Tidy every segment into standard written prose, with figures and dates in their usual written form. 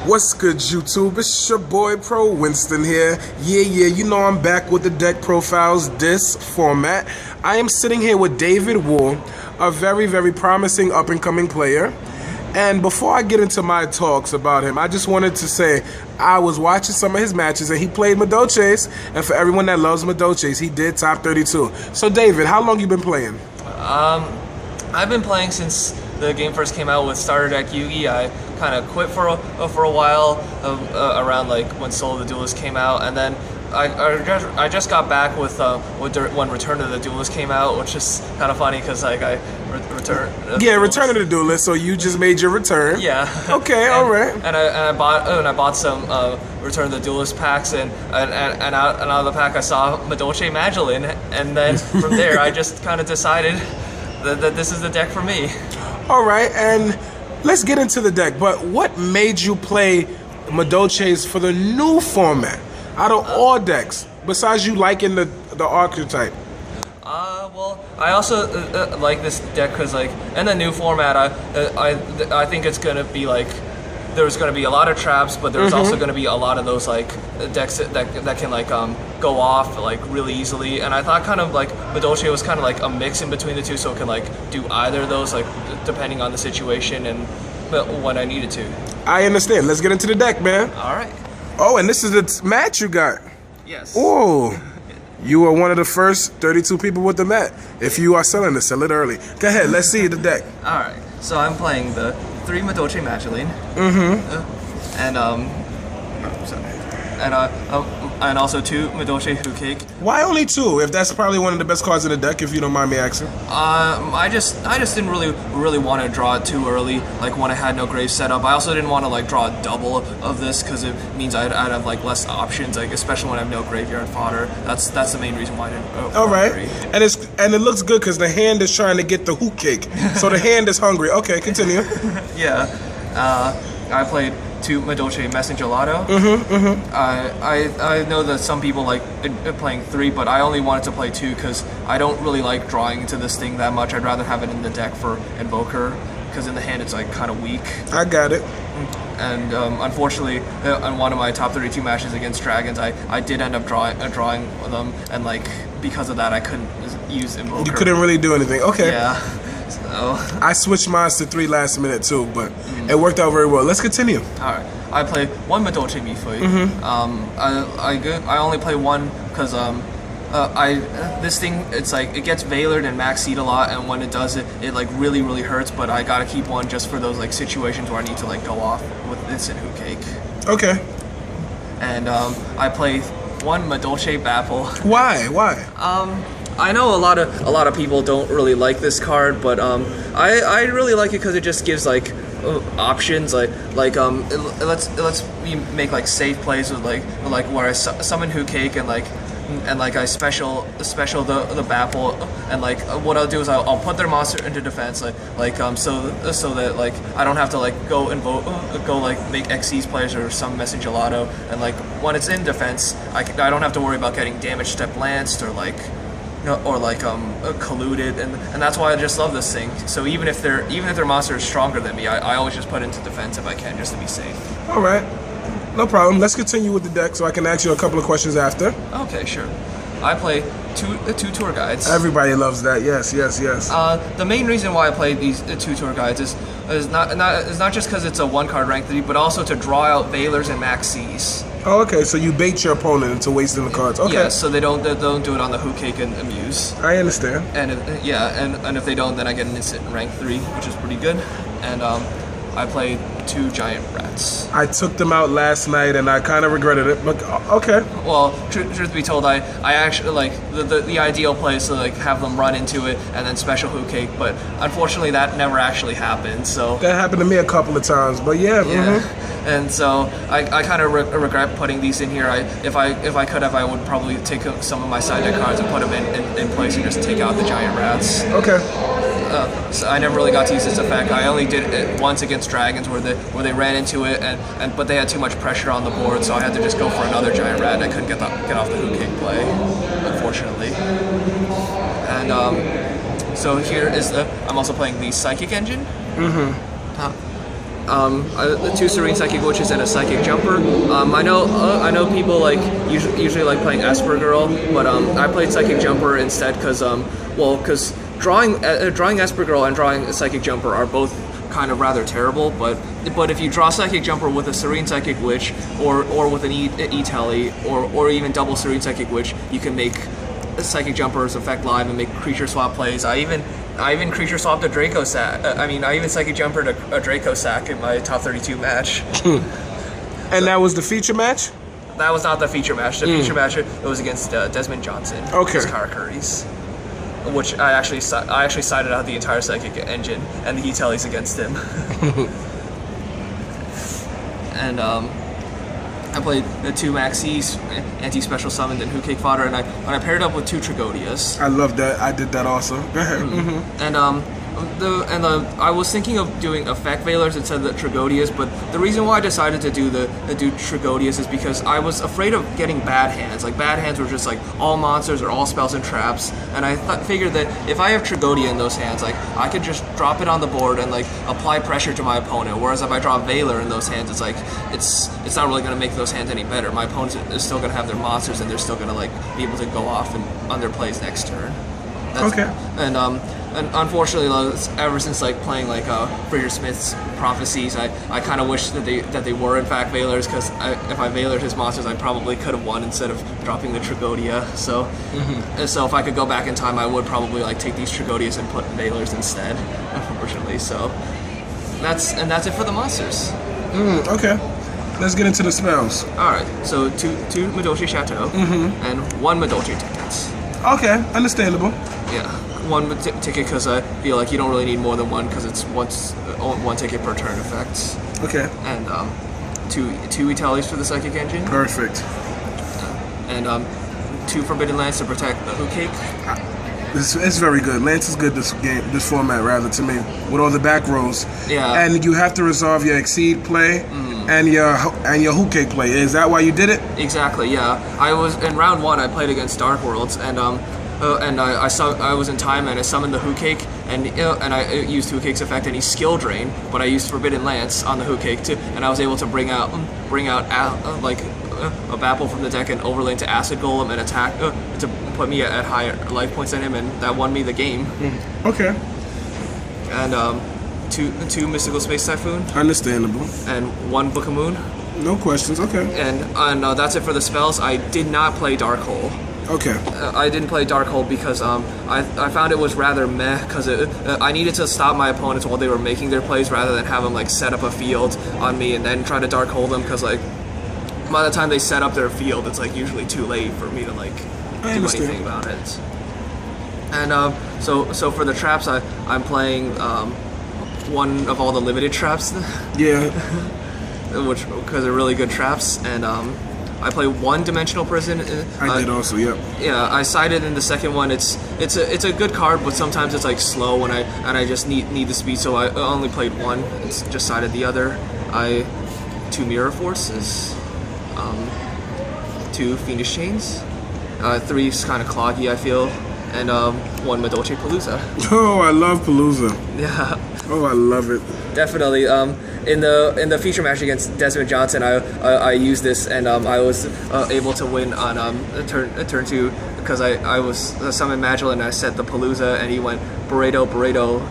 What's good, YouTube? It's your boy Prowinston here. Yeah, you know I'm back with the deck profiles, this format. I am sitting here with David Wu, a very promising up-and-coming player. And before I get into my talks about him, I just wanted to say I was watching some of his matches and he played Madolches. And for everyone that loves Madolches, he did top 32. So David, how long you been playing? I've been playing since the game first came out with Starter Deck Yugi. I kind of quit for a while around like when Soul of the Duelist came out, and then I just got back with when Return of the Duelist came out, which is kind of funny because like Return of the Duelist. So you just made your return. Yeah. Okay. All right. And I bought some Return of the Duelist packs, and out of the pack I saw Madolche Magdalene, and then from there I just kind of decided that this is the deck for me. All right, and let's get into the deck. But what made you play Madolches for the new format out of all decks, besides you liking the archetype? Well, I also like this deck because, like, in the new format, I think it's gonna be like there's gonna be a lot of traps, but there's also gonna be a lot of those like decks that can like go off like really easily. And I thought kind of like Madolche was kind of like a mix in between the two, so it can like do either of those like depending on the situation and when I needed to. I understand. Let's get into the deck, man. All right. Oh, and this is the mat you got. Yes. Oh. You are one of the first 32 people with the mat. If you are selling it, sell it early. Go ahead, let's see the deck. All right. So I'm playing the 3 Madolche Magdalene. And also 2 Madolche Hookake. Why only 2? If that's probably one of the best cards in the deck, if you don't mind me asking. I just didn't really want to draw it too early, like when I had no grave set up. I also didn't want to like draw a double of this because it means I'd have like less options, like especially when I have no graveyard fodder. That's the main reason why I didn't. All right, and it looks good because the hand is trying to get the hook cake, so the hand is hungry. Okay, continue. Yeah, I played 2 Madolche Messengelato. I know that some people like playing 3, but I only wanted to play 2 because I don't really like drawing into this thing that much. I'd rather have it in the deck for Invoker because in the hand it's like kind of weak. I got it. And unfortunately, in one of my top 32 matches against Dragons, I did end up drawing them, and like because of that, I couldn't use Invoker. You couldn't really do anything. Okay. Yeah. So I switched mine to 3 last minute too, but it worked out very well. Let's continue. All right, I play 1 Madolche Mifui. I only play 1 because this thing, it's like it gets Veilered and Maxied a lot, and when it does it like really hurts. But I gotta keep 1 just for those like situations where I need to like go off with instant Hookake. Okay. And I play 1 Madolche Baffle. Why? I know a lot of people don't really like this card, but I really like it because it just gives like options, like it lets me make like safe plays with like where I summon Hookake and like I special the Baffle, and like what I'll do is I'll put their monster into defense, so that like I don't have to like go like make XC's players or some Message Gelato, and like when it's in defense I don't have to worry about getting damage step lanced or like colluded, and that's why I just love this thing. So even if their monster is stronger than me, I always just put it into defense if I can, just to be safe. All right, no problem. Let's continue with the deck so I can ask you a couple of questions after. Okay, sure. I play two tour guides. Everybody loves that. Yes. The main reason why I play these 2 tour guides is not just because it's a 1-card rank 3, but also to draw out Veilers and Maxis. Oh, okay. So you bait your opponent into wasting the cards. Okay. Yeah, so they don't do it on the Hookake and Amuse. I understand. And if they don't, then I get an instant rank 3, which is pretty good. And I played 2 giant rats. I took them out last night and I kind of regretted it, but okay. Well, truth be told, I actually like the ideal play is to like have them run into it and then special Hookake, but unfortunately that never actually happened. So that happened to me a couple of times, but yeah. And so I kind of regret putting these in here. If I could have, I would probably take some of my side deck cards and put them in place and just take out the giant rats. Okay. So I never really got to use this effect. I only did it once against Dragons where they ran into it, but they had too much pressure on the board, so I had to just go for another giant rat, and I couldn't get off the Hookake play, unfortunately. And so here is I'm also playing the Psychic Engine. the 2 Serene Psychic Witches and a Psychic Jumper. I know people like usually like playing Esper Girl, but I played Psychic Jumper instead because because drawing Esper Girl and drawing a Psychic Jumper are both kind of rather terrible, but if you draw Psychic Jumper with a Serene Psychic Witch or with an E-Tele or even double Serene Psychic Witch, you can make Psychic Jumpers affect live and make creature swap plays. I even creature swapped a Draco sack. I even Psychic Jumpered a Draco sack in my top 32 match. And that was the feature match? That was not the feature match. The feature match, it was against Desmond Johnson. Okay. His Karakuri's, which I actually sided out the entire Psychic engine and the E-Teles against him. And I played the 2 Maxis, anti-special summoned, and Hookake Fodder, and I paired up with 2 Trigodias. I love that. I did that also. Go ahead. And I was thinking of doing effect veilers instead of the Trigodias, but the reason why I decided to do Trigodias is because I was afraid of getting bad hands. Like, bad hands were just like all monsters or all spells and traps, and I figured that if I have Trigodia in those hands, like, I could just drop it on the board and like apply pressure to my opponent. Whereas if I draw Veiler in those hands, it's like it's not really going to make those hands any better. My opponent is still going to have their monsters, and they're still going to like be able to go off on their plays next turn. Okay. And unfortunately, ever since like playing like Fraser Smith's Prophecies, I kind of wish that they were in fact Veilers, because if I Veilered his monsters, I probably could have won instead of dropping the Trigodia. So so if I could go back in time, I would probably like take these Trigodias and put Veilers instead. Unfortunately, so that's it for the monsters. Okay. Let's get into the spells. All right. So two Madolche Chateau and 1 Madolche tickets. Okay, understandable. Yeah, 1 ticket because I feel like you don't really need more than 1 because it's 1 ticket per turn effects. Okay. And 2 E-Teles for the Psychic Engine. Perfect. And 2 Forbidden Lance to protect the Hookake. It's very good. Lance is good this format rather to me, with all the back rows. Yeah. And you have to resolve your Exceed play and your Hookake play. Is that why you did it? Exactly. Yeah. I was in round 1. I played against Dark Worlds, and I was in time, and I summoned the Hookake, and I used Hookake's effect, and he skill drain, but I used Forbidden Lance on the Hookake too, and I was able to bring out like a Bapple from the deck and overlay into Acid Golem and attack to put me at higher life points than him, and that won me the game. Okay. And two Mystical Space Typhoon. Understandable. And 1 Book of Moon. No questions. Okay. And that's it for the spells. I did not play Dark Hole. Okay. I didn't play Dark Hole because I found it was rather meh, because I needed to stop my opponents while they were making their plays rather than have them like set up a field on me and then try to Dark Hole them, because like by the time they set up their field, it's like usually too late for me to like do anything about it. And so for the traps, I'm playing 1 of all the limited traps. Yeah. Which because they're really good traps, and I play 1 Dimensional Prison. I did also, yep. Yeah, I sided in the second one. It's a good card, but sometimes it's like slow when I just need the speed, so I only played 1. It's just sided the other. 2 Mirror Forces, 2 Fiendish Chains, 3 is kind of cloggy, I feel, and 1 Madolche Palooza. Oh, I love Palooza. Yeah. Oh, I love it. Definitely. In the feature match against Desmond Johnson, I used this, and I was able to win on turn 2 because I was summoned Magil, and I set the Palooza, and he went Burrito,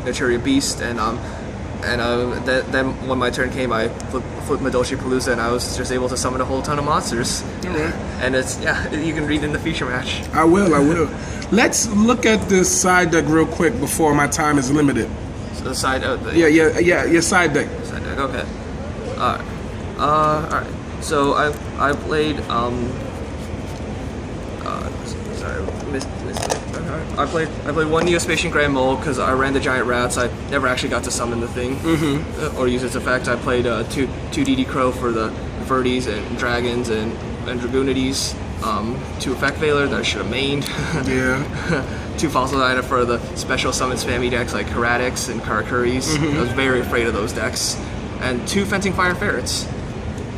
Naturia Beast, and then when my turn came, I flipped Madolche Palooza, and I was just able to summon a whole ton of monsters. Okay. And you can read in the feature match. I will. Let's look at this side deck real quick before my time is limited. So the side. Your side deck. Side deck. Okay. All right. So I played sorry, missed it. I played 1 Neospatian Grand Mole because I ran the Giant Rats. I never actually got to summon the thing or use its effect. I played 2 DD Crow for the Verdes and Dragons and Dragoonides. 2 Effect Veiler that I should have mained. Yeah. 2 Fossil Dina for the special summon spammy decks like Karadix and Karakuri's. I was very afraid of those decks. And 2 Fencing Fire Ferrets.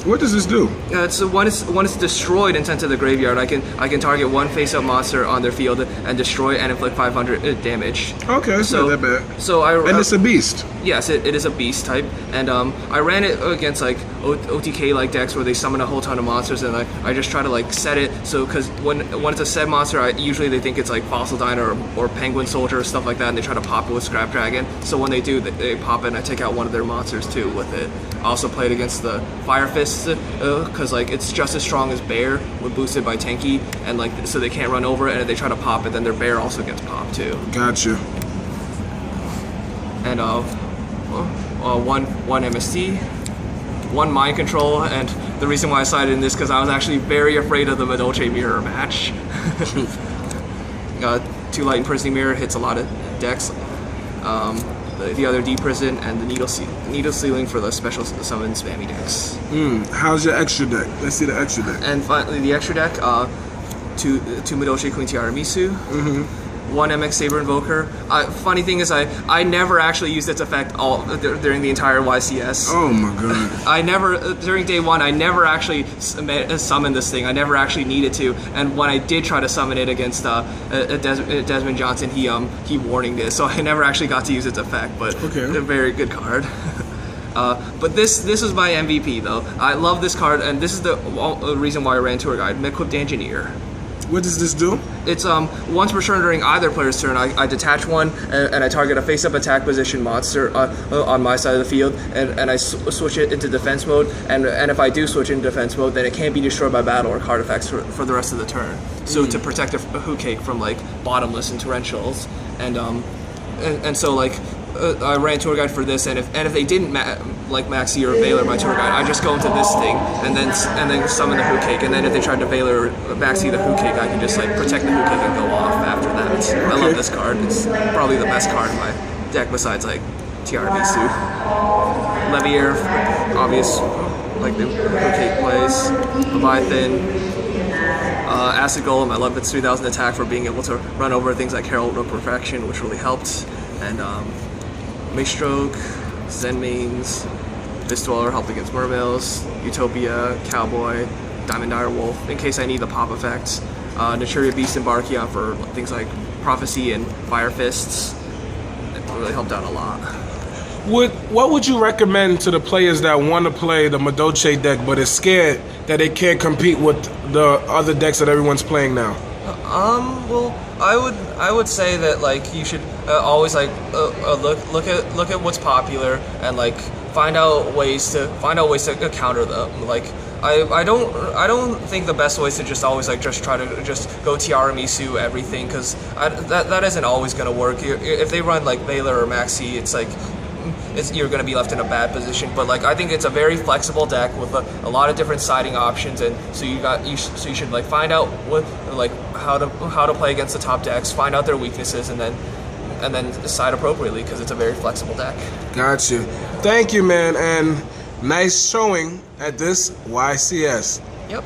What does this do? So when it's destroyed and sent to the graveyard, I can target one face-up monster on their field and destroy and inflict 500 damage. Okay, it's not that bad. So and it's a beast. Yes, it is a beast type, and I ran it against like OTK like decks where they summon a whole ton of monsters, and I just try to like set it so because when it's a set monster, usually they think it's like Fossil Diner or Penguin Soldier or stuff like that, and they try to pop it with Scrap Dragon. So when they do, they pop it, and I take out one of their monsters too with it. I also played against the Fire Fist because like it's just as strong as Bear when boosted by Tenki, and like so they can't run over it, and if they try to pop it, then their Bear also gets popped too. Gotcha. And one MST, one Mind Control, and the reason why I sided in this because I was actually very afraid of the Madolche Mirror match. 2 Light Imprisoning Mirror hits a lot of decks. The other Deep Prison and the Needle Sealing for the special summon spammy decks. How's your extra deck? Let's see the extra deck. And finally, the extra deck: two Madolche Queen Tiaramisu, 1 MX Saber Invoker. Funny thing is, I never actually used its effect during the entire YCS. Oh my god! I never during day 1. I never actually summoned this thing. I never actually needed to. And when I did try to summon it against Desmond Johnson, he warninged it, so I never actually got to use its effect. But a very good card. But this is my MVP though. I love this card, and this is the reason why I ran Tour Guide. Equipped Engineer. What does this do? It's once per turn during either player's turn, I detach one and I target a face-up attack position monster on my side of the field, and I switch it into defense mode. And if I do switch into defense mode, then it can't be destroyed by battle or card effects for the rest of the turn. So to protect a Who Cake from like bottomless and torrentials, and so like. I ran Tour Guide for this, and if they didn't Maxi or Veiler my Tour Guide, I just go into this thing and then summon the Who Cake, and then if they tried to Veiler or Maxi the Who Cake, I can just like protect the Who Cake and go off after that. I love this card. It's probably the best card in my deck besides like TRB2. Levier, obvious, like the Who Cake plays. Leviathan. Acid Golem, I love its 3000 attack for being able to run over things like Herald of Perfection, which really helped. And Maestroke, Zen Mains, Fist Dweller helped against Mermails, Utopia, Cowboy, Diamond Dire Wolf, in case I need the pop effects. Naturia Beast and Barkion for things like Prophecy and Fire Fists. It really helped out a lot. What would you recommend to the players that want to play the Madolche deck but is scared that they can't compete with the other decks that everyone's playing now? Well, I would say that like you should always like look at what's popular and like find out ways to counter them. Like I don't think the best way is to just always like just try to just go Tiaramisu everything, because that isn't always gonna work. If they run like Veiler or Maxi, it's like you're going to be left in a bad position. But like I think it's a very flexible deck with a lot of different siding options, and so you should like find out what like how to play against the top decks, find out their weaknesses, and then side appropriately, because it's a very flexible deck. Gotcha. Thank you, man, and nice showing at this YCS. Yep.